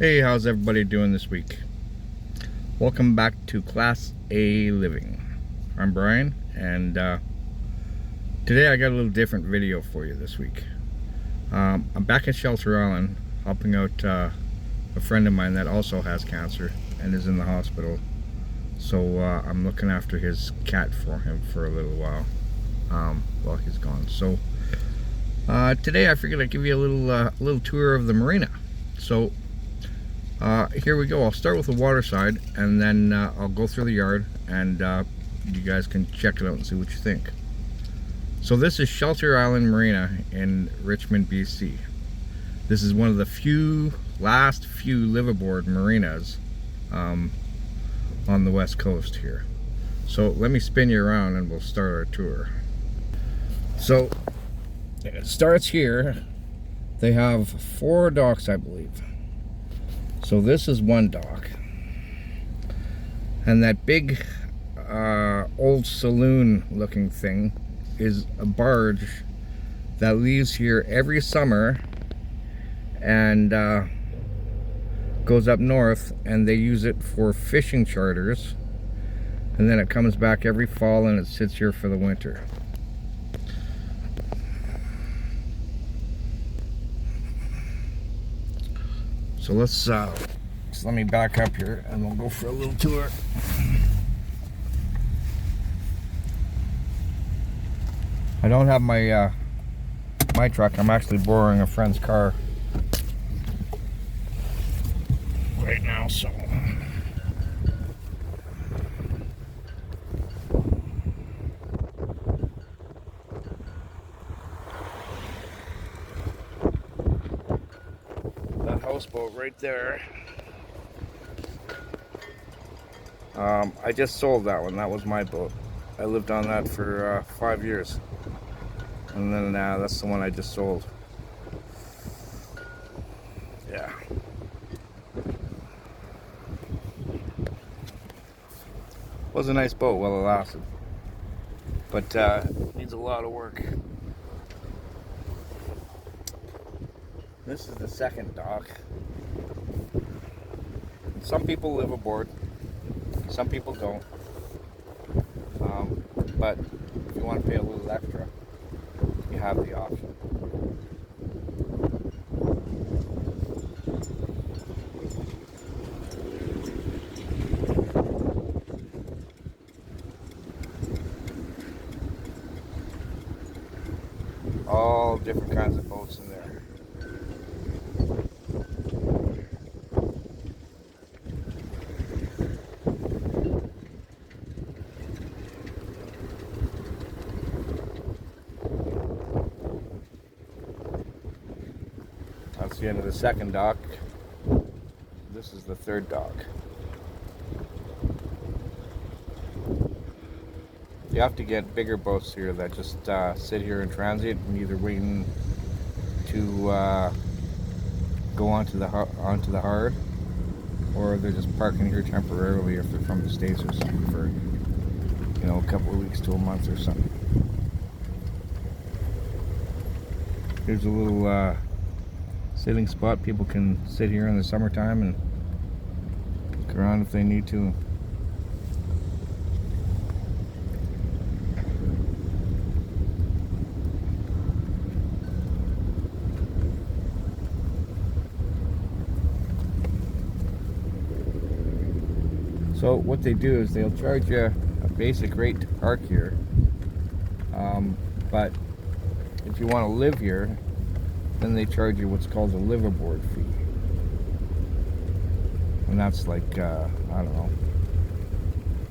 Hey, how's everybody doing this week? Welcome back to Class A Living. I'm Brian, and today I got a little different video for you this week. I'm back at Shelter Island helping out a friend of mine that also has cancer and is in the hospital. So I'm looking after his cat for him for a little while he's gone. So today I figured I'd give you a little tour of the marina. So here we go. I'll start with the water side, and then I'll go through the yard, and you guys can check it out and see what you think. So this is Shelter Island Marina in Richmond BC. This is one of the last few liveaboard marinas on the west coast here. So let me spin you around and we'll start our tour. So it starts here. They have 4 docks, I believe. So this is one dock, and that big old saloon looking thing is a barge that leaves here every summer and goes up north, and they use it for fishing charters, and then it comes back every fall and it sits here for the winter. So let's let me back up here and we'll go for a little tour. I don't have my my truck. I'm actually borrowing a friend's car right now, so that houseboat right there. I just sold that one. That was my boat. I lived on that for 5 years, and then that's the one I just sold. Yeah. Was a nice boat while it lasted, but needs a lot of work. This is the second dock. Some people live aboard, some people don't. But if you want to pay a little extra, you have the option. All different kinds of boats in there. That's the end of the second dock. This is the third dock. You have to get bigger boats here that just sit here in transit and either waiting to go onto the hard, or they're just parking here temporarily if they're from the States or something for, you know, a couple of weeks to a month or something. Here's a little sitting spot. People can sit here in the summertime and look around if they need to. So what they do is they'll charge you a basic rate to park here, but if you want to live here, then they charge you what's called a liveaboard fee, and that's like I don't know,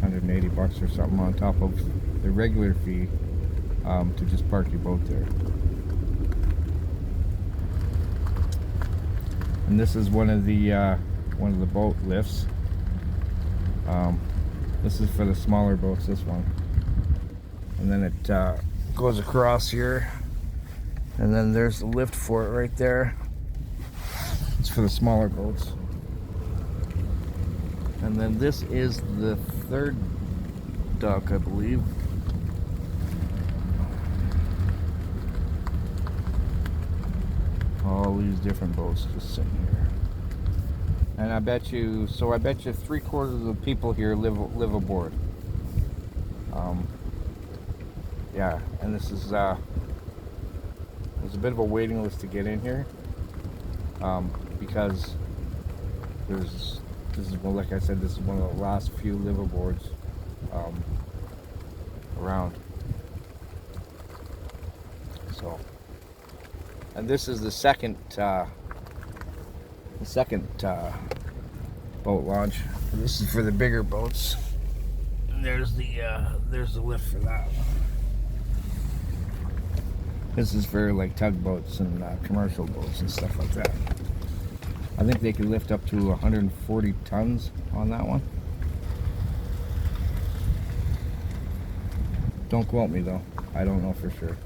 $180 or something on top of the regular fee to just park your boat there. And this is one of the boat lifts. This is for the smaller boats, this one, and then it goes across here, and then there's the lift for it right there. It's for the smaller boats. And then this is the third dock, I believe. All these different boats just sitting here. And I bet you 3/4 of the people here live aboard. Yeah, and this is there's a bit of a waiting list to get in here, because this is, well, like I said, this is one of the last few liveaboards around. So, and this is the second boat launch. This is for the bigger boats. And there's the lift for that. This is for like tugboats and commercial boats and stuff like that. I think they can lift up to 140 tons on that one. Don't quote me though. I don't know for sure.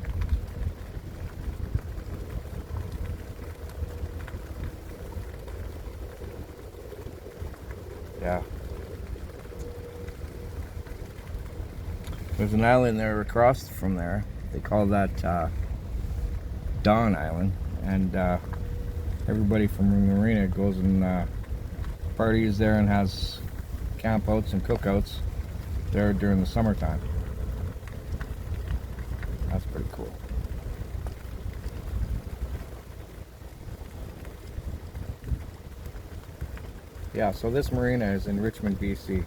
Yeah. There's an island there across from there. They call that Dawn Island, and everybody from Marina goes and parties there and has campouts and cookouts there during the summertime. That's pretty cool. Yeah, so this marina is in Richmond, BC.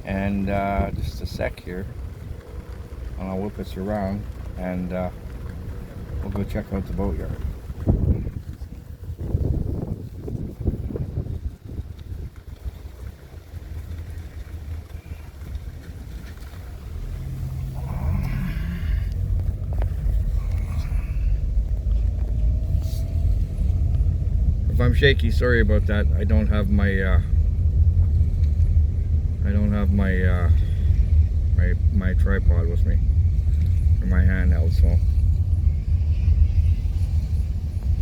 And just a sec here, and I'll whip us around, and we'll go check out the boatyard. If I'm shaky, sorry about that. I don't have my my tripod with me, or my handheld, so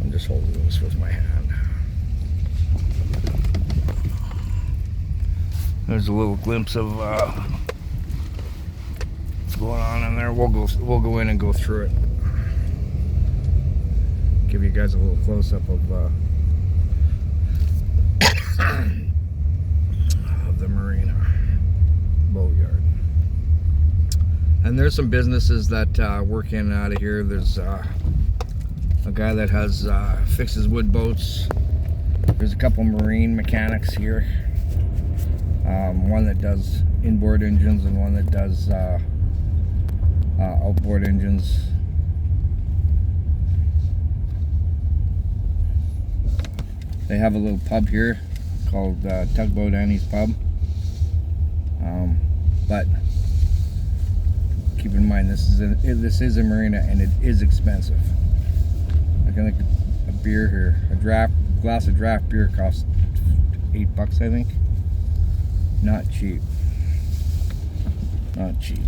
I'm just holding this with my hand. There's a little glimpse of what's going on in there. We'll go in and go through it. Give you guys a little close up of the marina boatyard. And there's some businesses that work in and out of here. There's a guy that has fixes wood boats. There's a couple marine mechanics here. One that does inboard engines and one that does outboard engines. They have a little pub here called Tugboat Annie's Pub. But keep in mind, this is a marina and it is expensive. Like a beer here, a glass of draft beer costs $8, I think. Not cheap. Not cheap.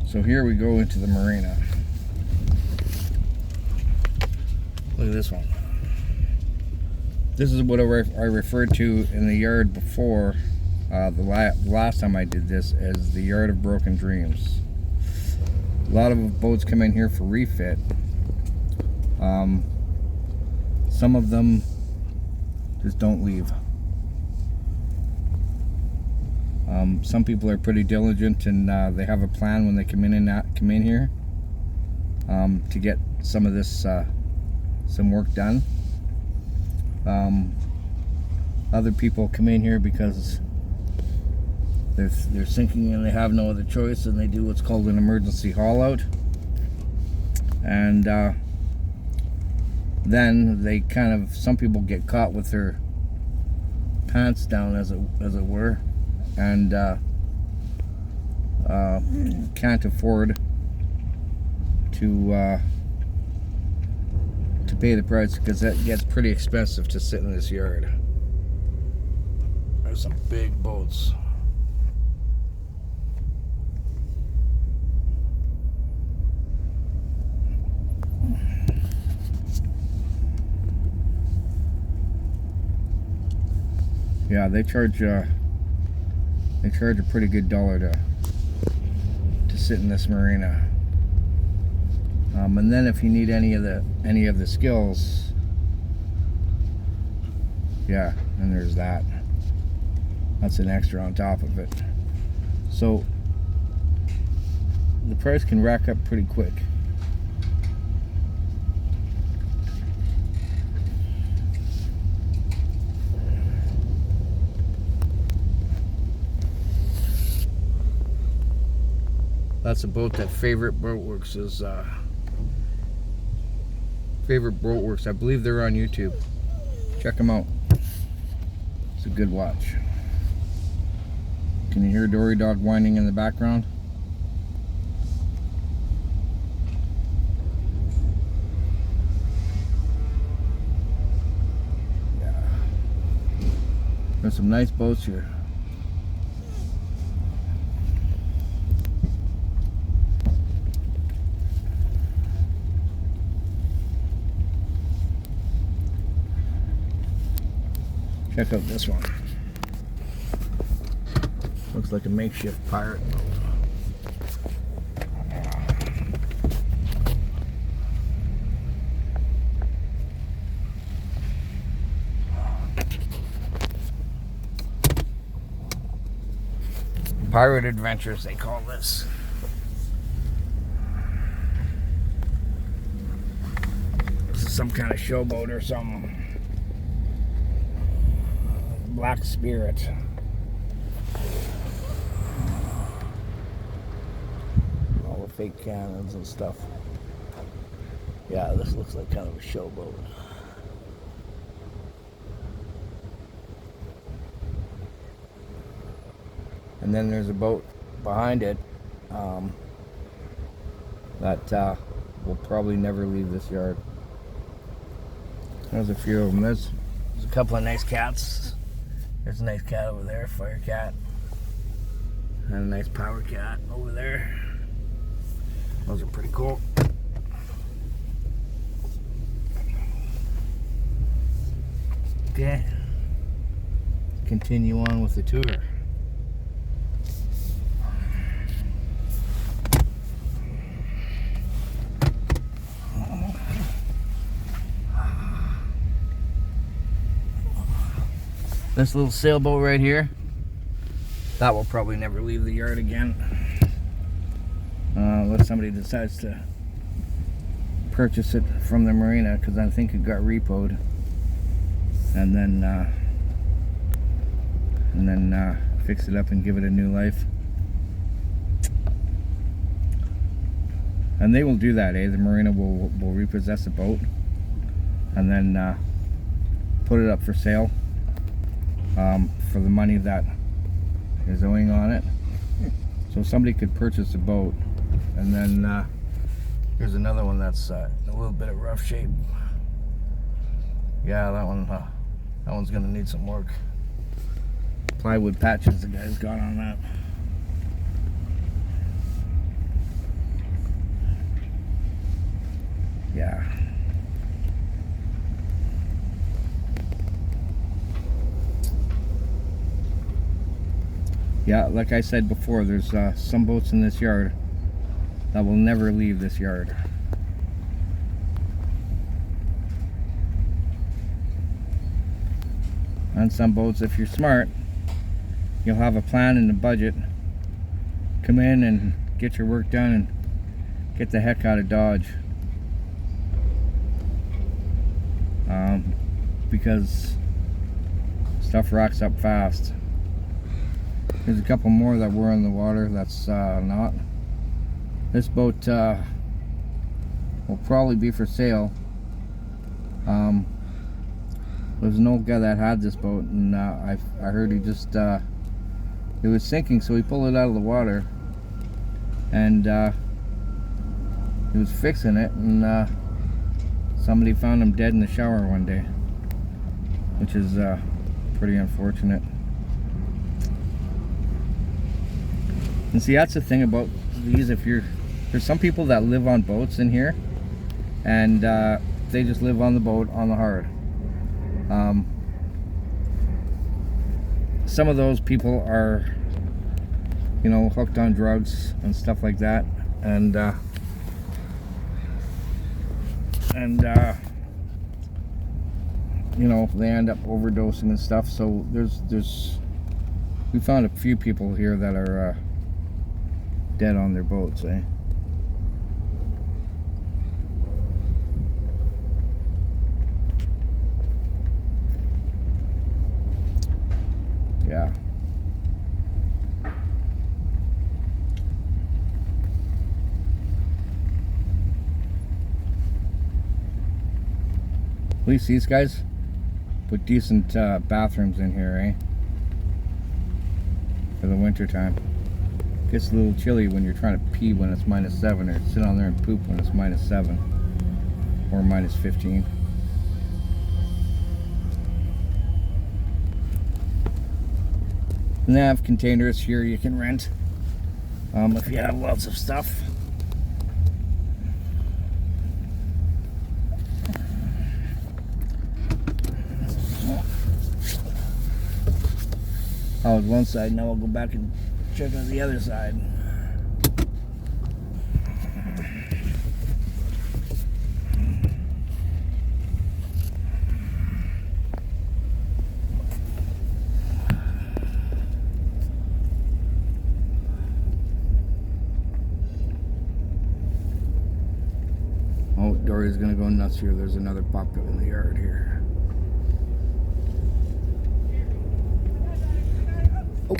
So here we go into the marina. Look at this one. This is what I referred to in the yard before, the last time I did this, as the yard of broken dreams. A lot of boats come in here for refit. Some of them just don't leave. Some people are pretty diligent, and they have a plan when they come in here to get some of this some work done. Other people come in here because they're sinking and they have no other choice, and they do what's called an emergency haul out. And then they some people get caught with their pants down, as it were, and can't afford to pay the price, because that gets pretty expensive to sit in this yard. There's some big boats. Yeah, they charge a pretty good dollar to sit sit in this marina. And then if you need any of the skills, yeah, and there's that. That's an extra on top of it. So the price can rack up pretty quick. That's a boat that Favorite Boatworks is. Favorite Boatworks. I believe they're on YouTube. Check them out. It's a good watch. Can you hear Dory Dog whining in the background? Yeah. There's some nice boats here. Check out this one. Looks like a makeshift pirate boat. Pirate Adventures, they call this. This is some kind of showboat or something. Black Spirit. All the fake cannons and stuff. Yeah, this looks like kind of a showboat. And then there's a boat behind it that will probably never leave this yard. There's a few of them. There's a couple of nice cats. There's a nice cat over there, fire cat. And a nice power cat over there. Those are pretty cool. Okay. Continue on with the tour. This little sailboat right here, that will probably never leave the yard again. Unless somebody decides to purchase it from the marina, because I think it got repoed. And then fix it up and give it a new life. And they will do that, eh? The marina will repossess a boat and then put it up for sale. For the money that is owing on it. So somebody could purchase a boat, and then here's another one that's in a little bit of rough shape. Yeah, that one's gonna need some work. Plywood patches the guy's got on that. Yeah. Yeah, like I said before, there's some boats in this yard that will never leave this yard. And some boats, if you're smart, you'll have a plan and a budget. Come in and get your work done and get the heck out of Dodge. Because stuff rocks up fast. There's a couple more that were in the water that's not. This boat will probably be for sale. There's an old guy that had this boat, and I heard he just it was sinking, so he pulled it out of the water, and he was fixing it, and somebody found him dead in the shower one day, which is pretty unfortunate. And see, that's the thing about these. There's some people that live on boats in here, and they just live on the boat on the hard. Some of those people are you know, hooked on drugs and stuff like that, and you know, they end up overdosing and stuff. So we found a few people here that are dead on their boats, eh? Yeah. At least these guys put decent bathrooms in here, eh? For the winter time. Gets a little chilly when you're trying to pee when it's -7, or sit on there and poop when it's -7 or -15. And they have containers here you can rent if you have lots of stuff. Oh, it's one side. Now I'll go back and check on the other side. Oh, Dory's gonna go nuts here. There's another pup in the yard here. Oh.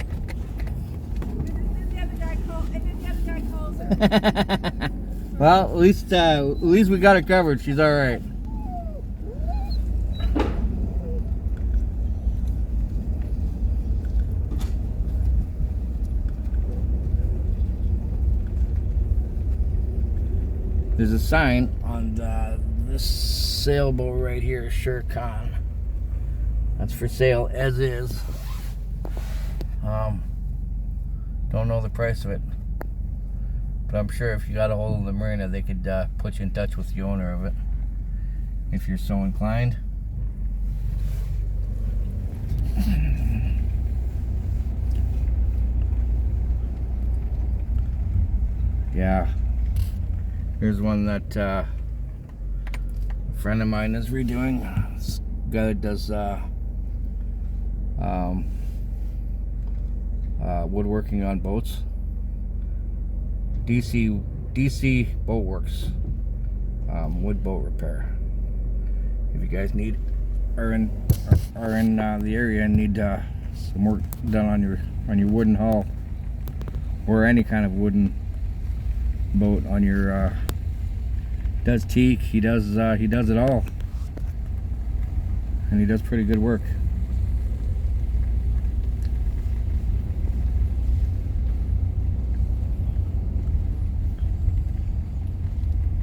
Well, at least we got it covered. She's all right. There's a sign on this sailboat right here, Sher Khan. That's for sale as is. Don't know the price of it, but I'm sure if you got a hold of the Marina, they could put you in touch with the owner of it, if you're so inclined. Yeah. Here's one that a friend of mine is redoing. This guy that does woodworking on boats. DC Boat Works. Wood boat repair. If you guys are in the area and need some work done on your wooden hull, or any kind of wooden boat on your does teak, he does it all, and he does pretty good work.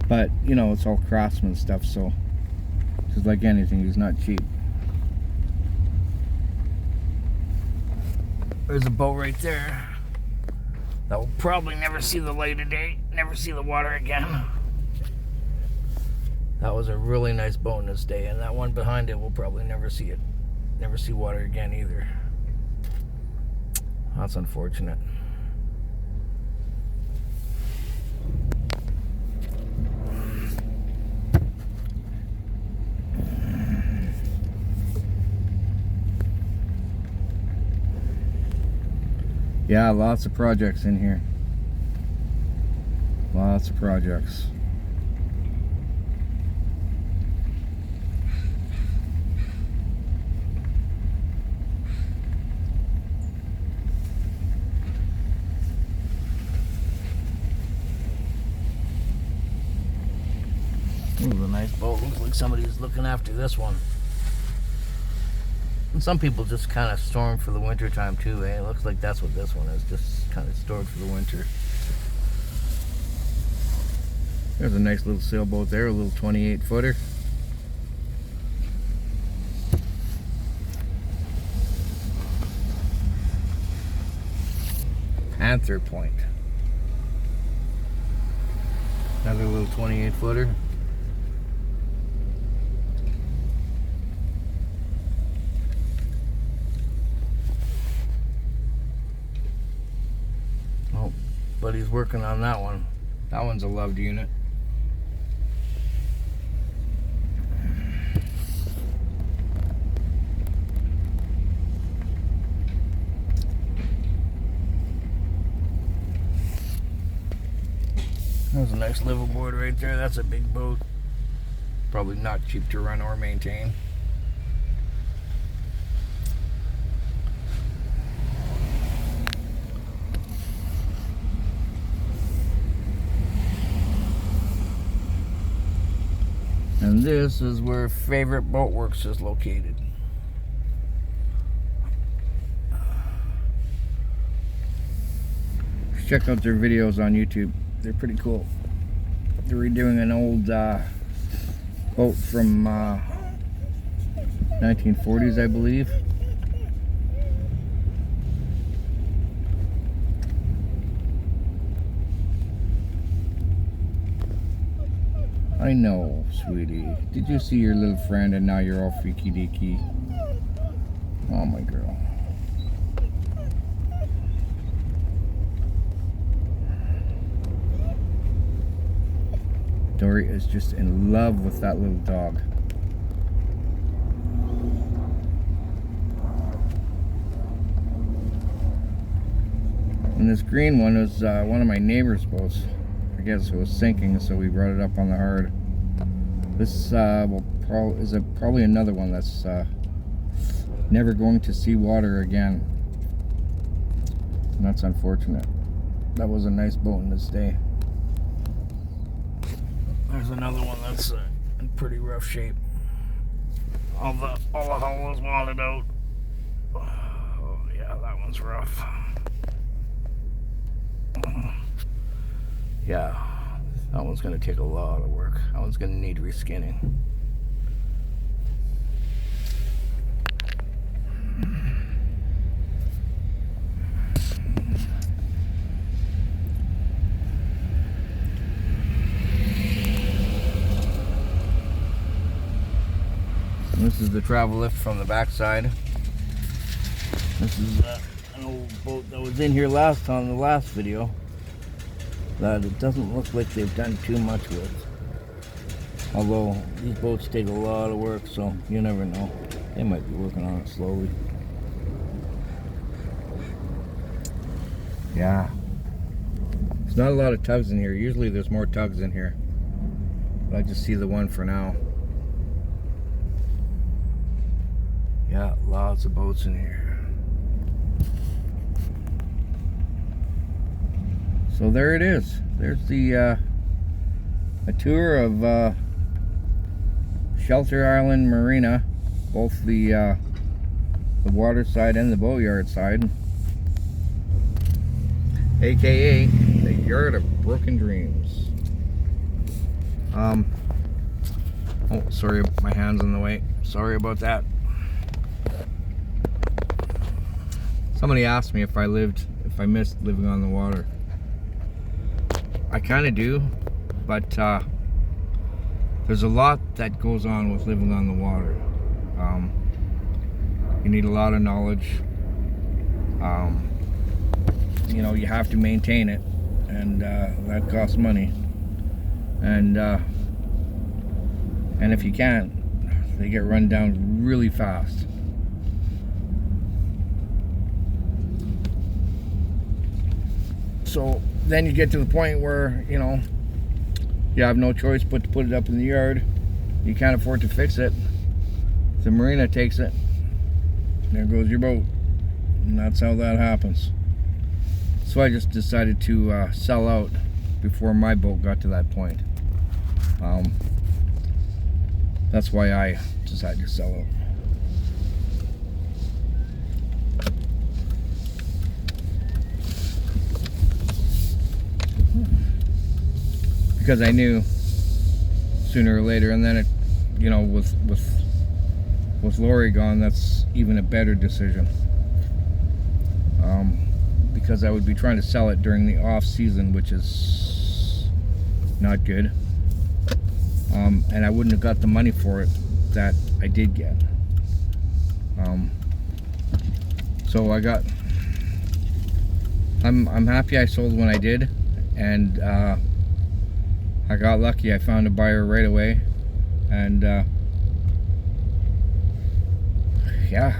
But you know, it's all craftsman stuff, so just like anything, he's not cheap. There's a boat right there that will probably never see the light of day, never see the water again. That was a really nice boat in its day, and that one behind it will probably never see water again either. That's unfortunate. Yeah, lots of projects in here. Lots of projects. This is a nice boat. Looks like somebody's looking after this one. And some people just kind of store them for the winter time too, eh? It looks like that's what this one is, just kind of stored for the winter. There's a nice little sailboat there, a little 28-footer. Panther Point. Another little 28-footer. He's working on that one. That one's a loved unit. There's a nice liveaboard right there. That's a big boat. Probably not cheap to run or maintain. And this is where Favorite Boat Works is located. Check out their videos on YouTube. They're pretty cool. They're redoing an old boat from 1940s, I believe. I know, sweetie. Did you see your little friend and now you're all freaky deaky? Oh, my girl. Dory is just in love with that little dog. And this green one was one of my neighbor's boats. I guess it was sinking, so we brought it up on the hard. This is probably another one that's never going to see water again. And that's unfortunate. That was a nice boat in this day. There's another one that's in pretty rough shape. All the hull is wadded out. Oh yeah, that one's rough. Yeah, that one's gonna take a lot of work. That one's gonna need reskinning. This is the travel lift from the backside. This is an old boat that was in here last on the last video that it doesn't look like they've done too much with. Although these boats take a lot of work, so you never know. They might be working on it slowly. Yeah. There's not a lot of tugs in here. Usually there's more tugs in here. But I just see the one for now. Yeah, lots of boats in here. So there it is. There's the a tour of Shelter Island Marina, both the water side and the boatyard side, aka the Yard of Broken Dreams. Oh, sorry, my hand's in the way. Sorry about that. Somebody asked me if I missed living on the water. I kind of do, but there's a lot that goes on with living on the water. You need a lot of knowledge. You know, you have to maintain it, and that costs money. And if you can't, they get run down really fast. So then you get to the point where, you know, you have no choice but to put it up in the yard. You can't afford to fix it. The marina takes it. There goes your boat. And that's how that happens. So I just decided to sell out before my boat got to that point. That's why I decided to sell out. Because I knew sooner or later, and then it, you know, with Lori gone, that's even a better decision. Because I would be trying to sell it during the off season, which is not good. And I wouldn't have got the money for it that I did get. So I'm happy I sold when I did. and I got lucky. I found a buyer right away, and yeah,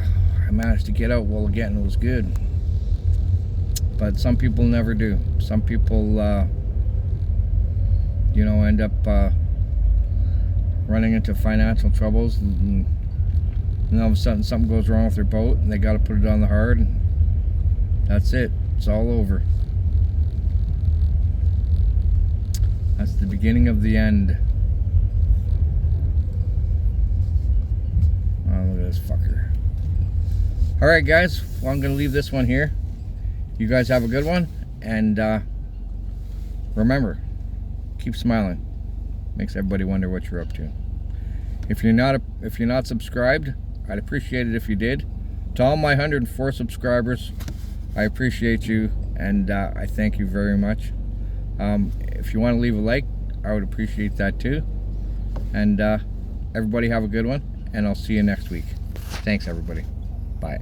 I managed to get out while the getting was good. But some people never do. Some people, you know, end up running into financial troubles, and all of a sudden something goes wrong with their boat, and they got to put it on the hard, and that's it. It's all over. That's the beginning of the end. Oh, look at this fucker. Alright guys, well, I'm going to leave this one here. You guys have a good one, and remember, keep smiling. Makes everybody wonder what you're up to. If you're not subscribed, I'd appreciate it if you did. To all my 104 subscribers, I appreciate you, and I thank you very much. If you want to leave a like, I would appreciate that too. And everybody have a good one, and I'll see you next week. Thanks everybody. Bye.